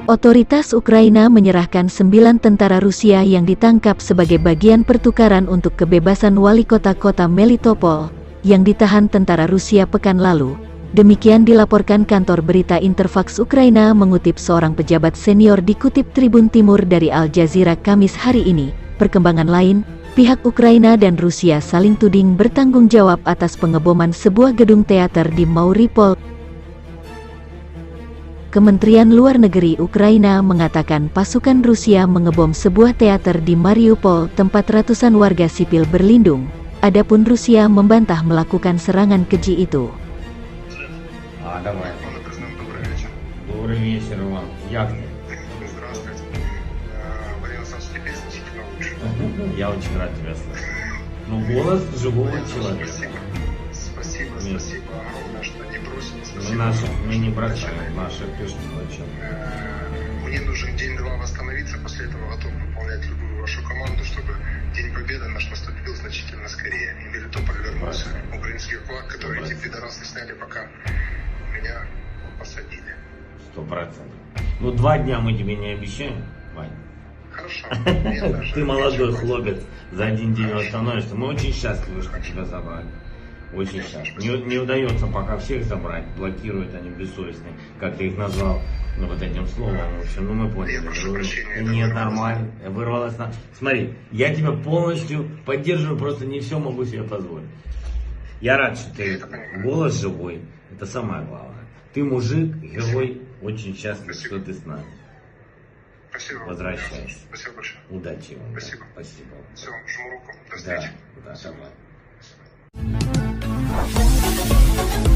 Otoritas Ukraina menyerahkan 9 tentara Rusia yang ditangkap sebagai bagian pertukaran untuk kebebasan wali kota Melitopol, yang ditahan tentara Rusia pekan lalu. Demikian dilaporkan kantor berita Interfax Ukraina mengutip seorang pejabat senior dikutip Tribun Timur dari Al Jazeera Kamis hari ini. Perkembangan lain, pihak Ukraina dan Rusia saling tuding bertanggung jawab atas pengeboman sebuah gedung teater di Mariupol. Kementerian Luar Negeri Ukraina mengatakan pasukan Rusia mengebom sebuah teater di Mariupol tempat ratusan warga sipil berlindung. Adapun Rusia membantah melakukan serangan keji itu. Добрый вечер вам. Як ты? Здравствуйте. Валерий теперь значительно лучше. Я очень рад тебя слышать. Ну, голос живого человека. Спасибо огромное, что не бросили. Спасибо. Мы не бросаем, наши пишут зачем. Мне нужен день-два восстановиться, после этого готов выполнять любую вашу команду, чтобы День Победы наш наступил значительно скорее. И Мелитополь вернулся. Украинский флаг, который эти пидорасы сняли, пока меня посадили. 100%. Ну, 2 дня мы тебе не обещаем, Вань. Хорошо. Ты молодой хлопец, за 1 день восстановишься. Мы очень счастливы, что тебя забрали. Очень счастливы. Не удается пока всех забрать, блокируют они бессовестные, как ты их назвал, ну, вот этим словом. В общем, ну мы поняли. Нет, нормально. Вырвалось на... Смотри, я тебя полностью поддерживаю, просто не все могу себе позволить. Я рад, что ты голос живой. Это самое главное. Ты мужик, герой, очень счастлив, что ты с нами. Спасибо. Возвращайся. Спасибо большое. Удачи вам. Спасибо. Спасибо. Все, жму руку. До Да, встречи. да, давай. Спасибо.